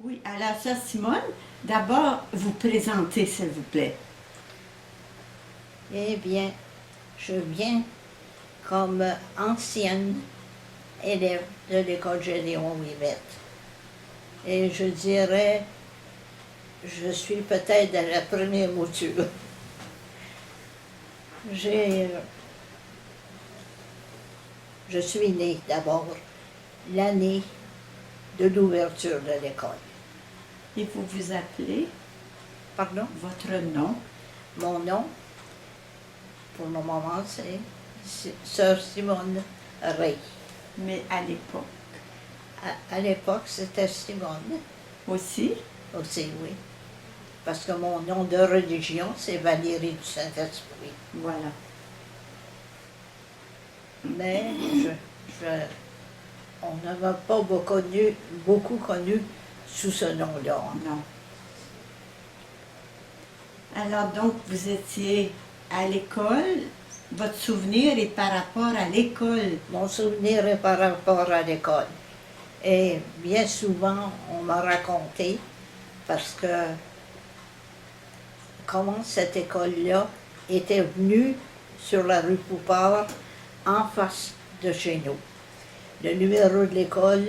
Oui, alors ça, Simone, d'abord, vous présentez, s'il vous plaît. Eh bien, je viens comme ancienne élève de l'école Gédéon Ouimet. Et je dirais, je suis peut-être à la première mouture. J'ai, je suis née d'abord l'année de l'ouverture de l'école. Et vous vous appelez Pardon? votre nom. Mon nom, pour le moment, c'est Sœur Simone Rey. Mais à l'époque À l'époque, c'était Simone aussi. aussi, oui. Parce que mon nom de religion, c'est Valérie du Saint-Esprit. Voilà. Mais on ne m'a pas beaucoup connu sous ce nom-là. Non. Alors, donc, vous étiez à l'école. Votre souvenir est par rapport à l'école. Mon souvenir est par rapport à l'école. Et bien souvent, on m'a raconté, parce que comment cette école-là était venue sur la rue Poupard, en face de chez nous. Le numéro de l'école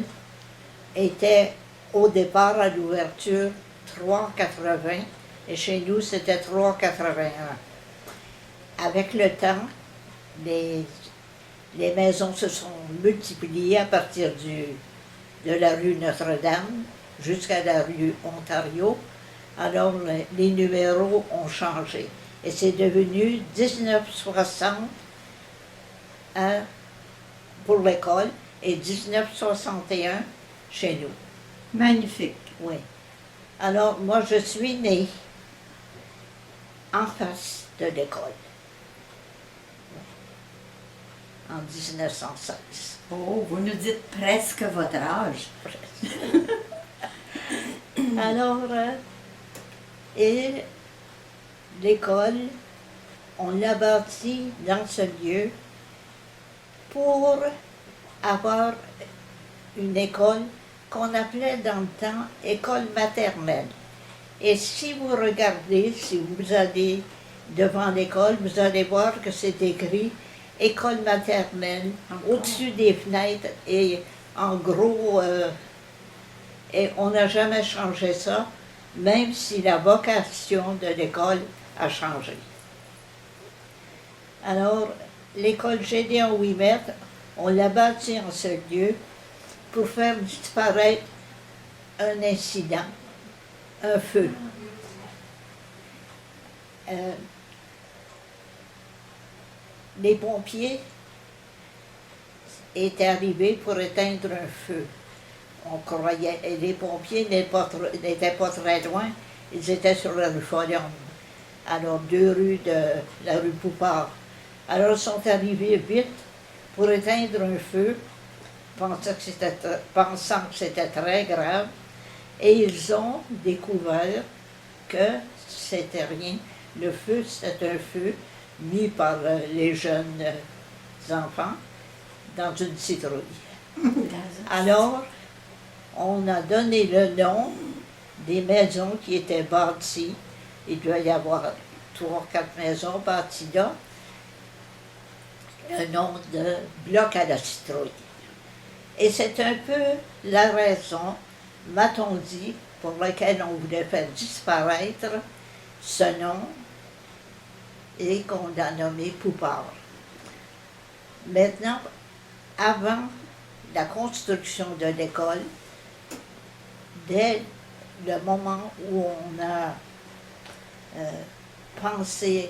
était au départ à l'ouverture 3,80 et chez nous c'était 3,81. Avec le temps, les maisons se sont multipliées à partir de la rue Notre-Dame jusqu'à la rue Ontario. Alors les numéros ont changé et c'est devenu 1960 pour l'école et 1961 chez nous. Magnifique. Oui. Alors, moi, je suis née en face de l'école, en 1916. Oh, vous nous dites presque votre âge. Alors, et l'école, on l'a bâtie dans ce lieu pour avoir une école qu'on appelait dans le temps école maternelle. Et si vous regardez, si vous allez devant l'école, vous allez voir que c'est écrit école maternelle au-dessus des fenêtres et en gros, et on n'a jamais changé ça, même si la vocation de l'école a changé. Alors, l'école Gédéon Ouimet, on l'a bâtie en ce lieu pour faire disparaître un incident, un feu. Les pompiers étaient arrivés pour éteindre un feu. On croyait, et les pompiers n'étaient pas très loin, ils étaient sur la rue Follion, alors 2 rues de la rue Poupard. Alors ils sont arrivés vite pour éteindre un feu, pensant que c'était très grave, et ils ont découvert que c'était rien. Le feu, c'était un feu mis par les jeunes enfants dans une citrouille. Alors, on a donné le nom des maisons qui étaient bâties. Il doit y avoir 3 ou 4 maisons bâties là. Le nom de bloc à la citrouille. Et c'est un peu la raison, m'a-t-on dit, pour laquelle on voulait faire disparaître ce nom et qu'on l'a nommé Poupard. Maintenant, avant la construction de l'école, dès le moment où on a pensé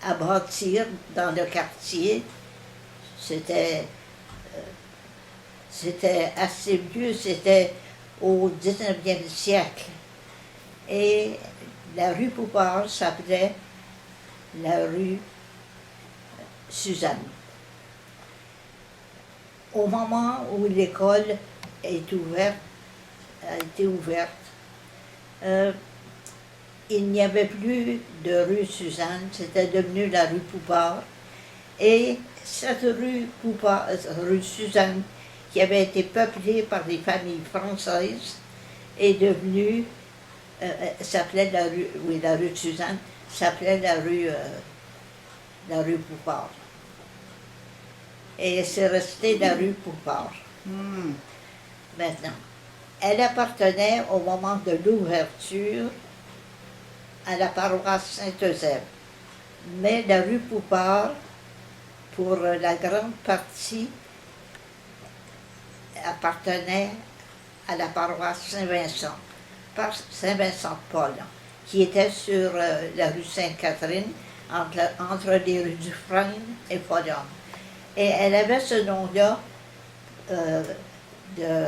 à bâtir dans le quartier, c'était assez vieux, c'était au 19e siècle. Et la rue Poupard s'appelait la rue Suzanne. Au moment où l'école a été ouverte, il n'y avait plus de rue Suzanne, c'était devenu la rue Poupard. Et cette rue Suzanne, qui avait été peuplée par des familles françaises, est devenue, s'appelait la rue, oui, la rue de Suzanne, s'appelait la rue Poupard. Et c'est resté la rue Poupard. Hmm. Maintenant, elle appartenait au moment de l'ouverture à la paroisse Saint-Eusèbe. Mais la rue Poupard, pour la grande partie, appartenait à la paroisse Saint-Vincent, par Saint-Vincent-de-Paul, qui était sur la rue Sainte-Catherine, entre les rues Dufresne et Fodium. Et elle avait ce nom-là de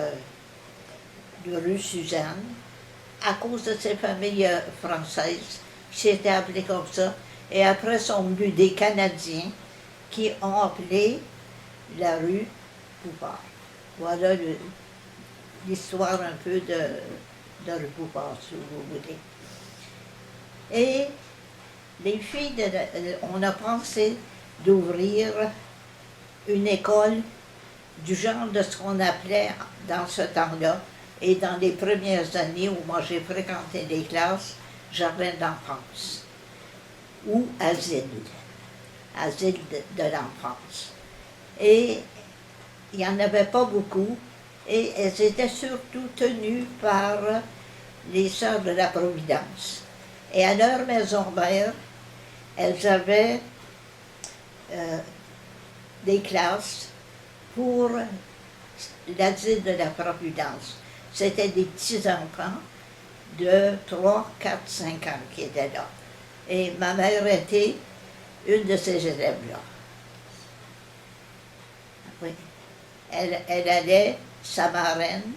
rue Suzanne à cause de ces familles françaises qui s'étaient appelées comme ça. Et après sont venus des Canadiens qui ont appelé la rue Poupard. Voilà l'histoire un peu de rue Poupard, si vous voulez. Et les filles, on a pensé d'ouvrir une école du genre de ce qu'on appelait dans ce temps-là, et dans les premières années où moi j'ai fréquenté les classes, jardin d'enfance, ou asile de l'enfance. Et il n'y en avait pas beaucoup, et elles étaient surtout tenues par les Sœurs de la Providence. Et à leur maison mère, elles avaient des classes pour l'asile de la Providence. C'était des petits-enfants de 3, 4, 5 ans qui étaient là. Et ma mère était une de ces élèves-là. Oui. Elle allait, sa marraine,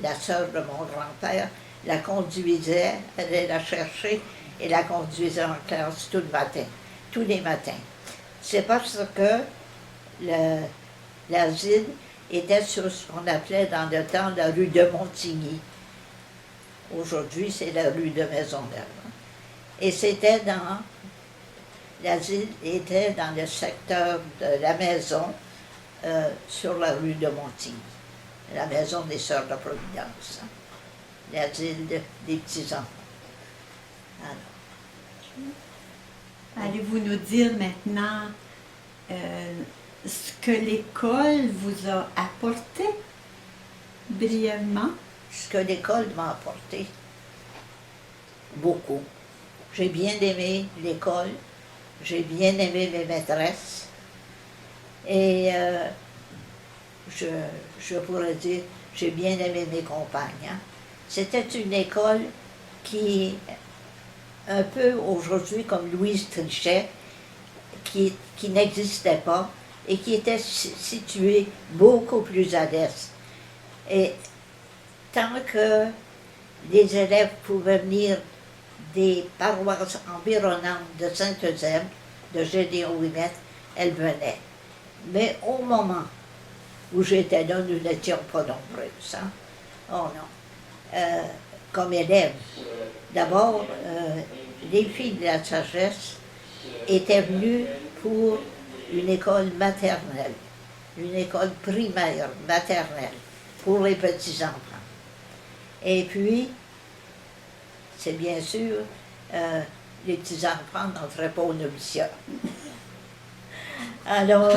la sœur de mon grand-père, la conduisait, elle allait la chercher et la conduisait en classe tous les matins. C'est parce que l'asile était sur ce qu'on appelait dans le temps la rue de Montigny. Aujourd'hui, c'est la rue de Maisonneuve. Et c'était l'asile était dans le secteur de la maison sur la rue de Montigny, la maison des Sœurs de Providence, l'asile des petits-enfants. Allez-vous nous dire maintenant ce que l'école vous a apporté, brièvement? Ce que l'école m'a apporté, beaucoup. J'ai bien aimé l'école, j'ai bien aimé mes maîtresses, et je pourrais dire, j'ai bien aimé mes compagnes. Hein. C'était une école qui, un peu aujourd'hui comme Louise Trichet, qui n'existait pas et qui était située beaucoup plus à l'est. Et tant que les élèves pouvaient venir des paroisses environnantes de Saint-Eusèbe, de Gédéon-Ouimet, elles venaient. Mais au moment où j'étais là, nous n'étions pas nombreuses. Hein? Oh non. Comme élèves. D'abord, les filles de la sagesse étaient venues pour une école maternelle, une école primaire maternelle pour les petits-enfants. Et puis, c'est bien sûr, les petits-enfants n'entraient pas au noviciat. Alors,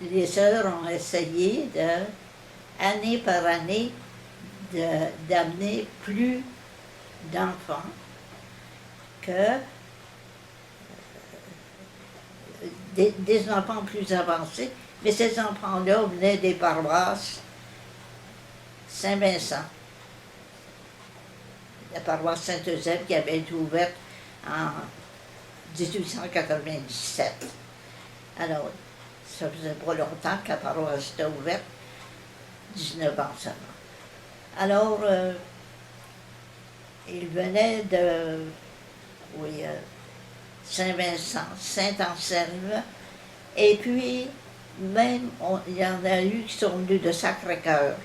les sœurs ont essayé, année par année, d'amener plus d'enfants que des enfants plus avancés, mais ces enfants-là venaient des paroisses Saint-Vincent, la paroisse Saint-Eusèbe qui avait été ouverte en 1897. Alors, ça faisait pas longtemps que la paroisse était ouverte, 19 ans seulement. Alors, il venait de Saint-Vincent, Saint-Anselme, et puis même, il y en a eu qui sont venus de Sacré-Cœur.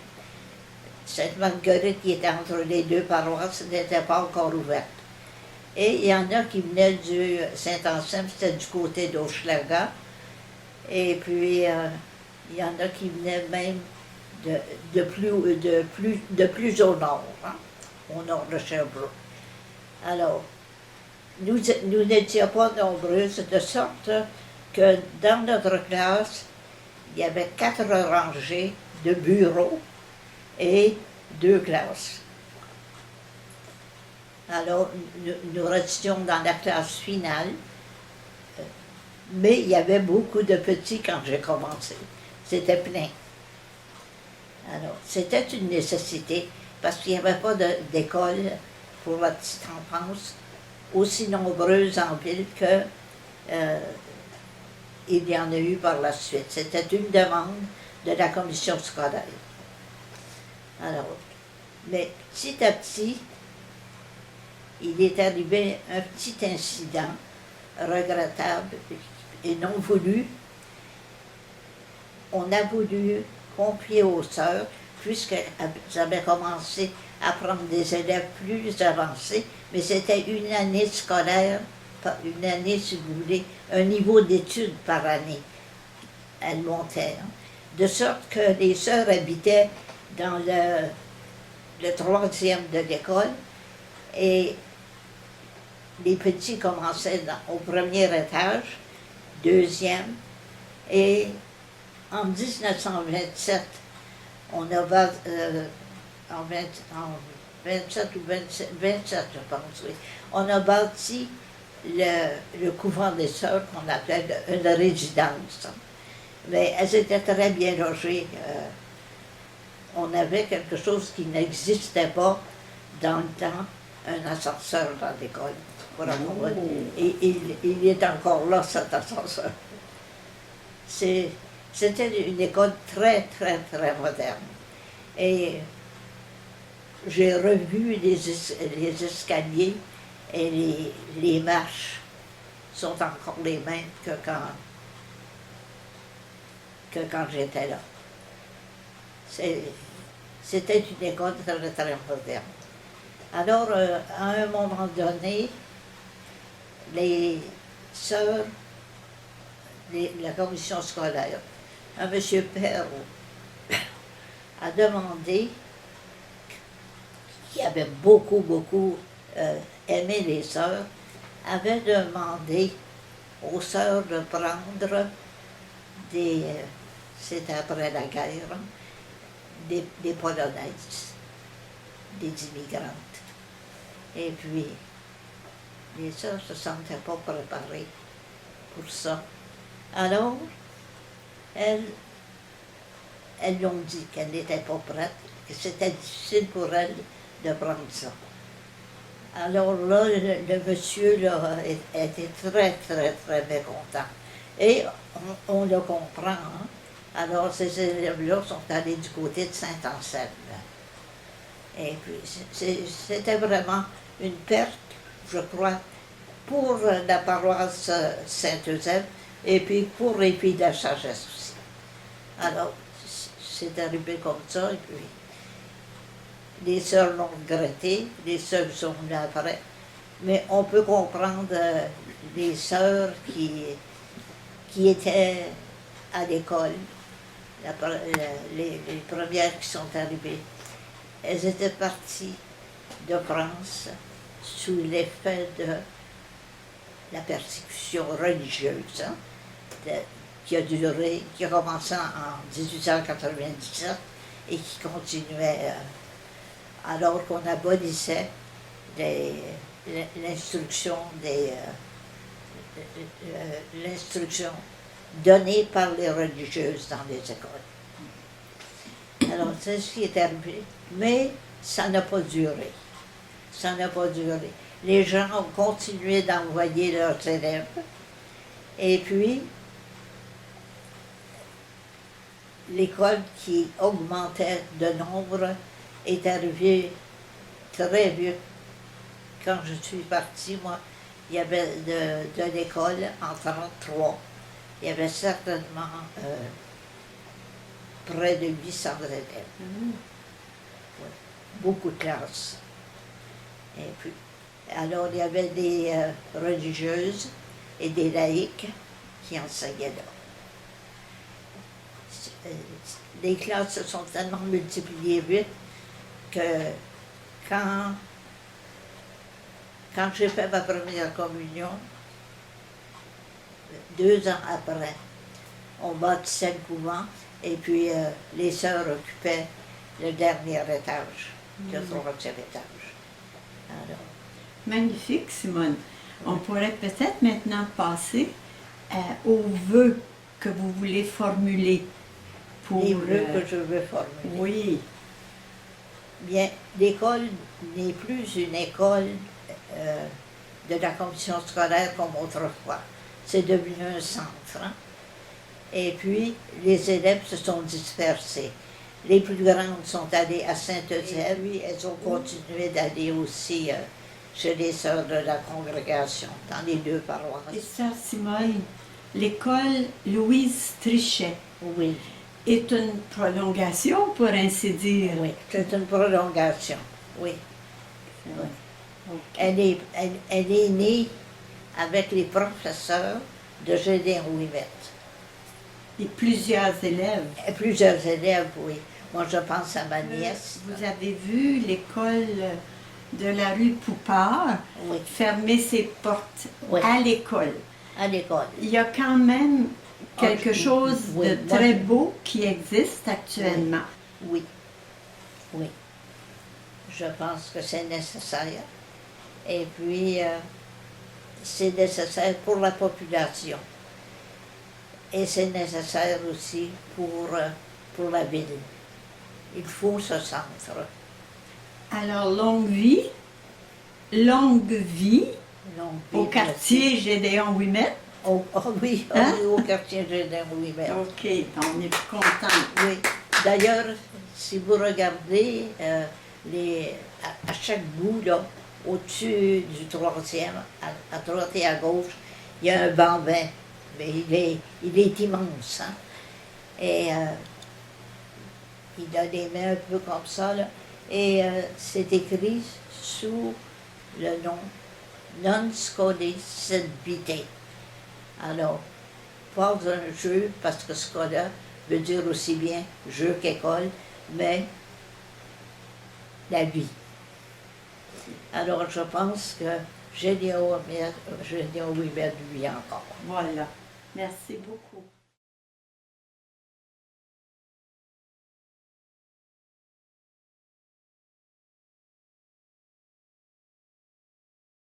Sainte-Marguerite, qui était entre les deux paroisses, n'était pas encore ouverte. Et il y en a qui venaient du Saint-Anselme, c'était du côté d'Hochelaga. Et puis, Il y en a qui venaient même de plus au nord, hein, au nord de Sherbrooke. Alors, nous n'étions pas nombreuses, de sorte que dans notre classe, il y avait 4 rangées de bureaux et 2 classes. Alors, nous restions dans la classe finale, mais il y avait beaucoup de petits quand j'ai commencé. C'était plein. Alors, c'était une nécessité, parce qu'il n'y avait pas d'école pour la petite enfance aussi nombreuse en ville que il y en a eu par la suite. C'était une demande de la commission scolaire. Alors, mais petit à petit, il est arrivé un petit incident regrettable et non voulu. On a voulu confier aux sœurs, puisqu'elles avaient commencé à prendre des élèves plus avancés, mais c'était une année scolaire, une année, si vous voulez, un niveau d'études par année. Elles montaient. Hein. De sorte que les sœurs habitaient dans le 3e de l'école et les petits commençaient au 1er étage, 2e, et en 1927, on a en 27 ou 27, je pense, oui, on a bâti le couvent des sœurs qu'on appelait une résidence. Mais elles étaient très bien logées. On avait quelque chose qui n'existait pas dans le temps, un ascenseur dans l'école. Voilà, et il est encore là, cet ascenseur. C'était une école très, très, très moderne. Et j'ai revu les escaliers et les marches sont encore les mêmes que quand j'étais là. C'était une école très, très moderne. Alors, à un moment donné, les sœurs, la commission scolaire, un monsieur Perrault, a demandé, qui avait beaucoup, beaucoup aimé les sœurs, avait demandé aux sœurs de prendre c'était après la guerre, des Polonaises, des immigrantes. Et puis, les sœurs ne se sentaient pas préparées pour ça. Alors, elles lui ont dit qu'elles n'étaient pas prêtes, que c'était difficile pour elles de prendre ça. Alors là, le monsieur là, était très, très, très mécontent. Et on le comprend. Hein? Alors, ces élèves-là sont allés du côté de Saint-Anselme. Et puis, c'était vraiment une perte, je crois, pour la paroisse Saint-Eusèbe et puis pour les Filles de la Sagesse aussi. Alors, c'est arrivé comme ça, et puis les sœurs l'ont regretté, les sœurs sont venues après, mais on peut comprendre les sœurs qui étaient à l'école, les premières qui sont arrivées. Elles étaient parties de France sous l'effet de la persécution religieuse, hein, qui a commencé en 1897 et qui continuait alors qu'on abolissait l'instruction l'instruction donnée par les religieuses dans les écoles. Alors c'est ce qui est arrivé, mais ça n'a pas duré. Ça n'a pas duré. Les gens ont continué d'envoyer leurs élèves. Et puis, l'école qui augmentait de nombre est arrivée très vite. Quand je suis partie, moi, il y avait de l'école en 1933, il y avait certainement près de 800 élèves. Oui, beaucoup de classes. Et puis, alors, il y avait des religieuses et des laïcs qui enseignaient là. les classes se sont tellement multipliées vite que quand, quand j'ai fait ma première communion, 2 ans après, on bâtissait le couvent et puis les sœurs occupaient le dernier étage, le 3e étage. Alors, Magnifique, Simone. On pourrait peut-être maintenant passer aux vœux que vous voulez formuler pour... les vœux que je veux formuler. Oui, Bien, l'école n'est plus une école de la commission scolaire comme autrefois. C'est devenu un centre. Hein. Et puis, les élèves se sont dispersés. Les plus grandes sont allées à Saint-Eusèbe, puis elles ont continué d'aller aussi chez les sœurs de la congrégation, dans les 2 et paroisses. sœur Simone, l'école Louise Trichet Oui, est une prolongation, pour ainsi dire. oui, c'est une prolongation, oui. Oui. Ok. Elle est née avec les professeurs de Gédéon Ouimet. Et plusieurs élèves. Et plusieurs élèves, oui. Moi, je pense à ma nièce. Vous avez vu l'école de la rue Poupard Oui, fermer ses portes Oui. à l'école. à l'école. Il y a quand même quelque chose oui, de moi, très je- beau qui existe actuellement. Oui, oui. Je pense que c'est nécessaire. Et puis, c'est nécessaire pour la population. Et c'est nécessaire aussi pour la ville. Il faut ce centre. Alors, longue vie Donc, au quartier Gédéon Ouimet. oui, Hein? oui, au quartier Gédéon Ouimet. OK, on est content. Oui. D'ailleurs, si vous regardez à chaque bout, là, au-dessus du 3e, à droite et à gauche, il y a un bambin. Mais il est immense. Hein? Et il a les mains un peu comme ça. Là, et c'est écrit sous le nom Non Scolae Sed Vitae. Alors, pas un jeu, parce que scola veut dire aussi bien jeu qu'école, mais la vie. Alors, je pense que Gédéon Ouimet lui encore. Voilà. Merci beaucoup.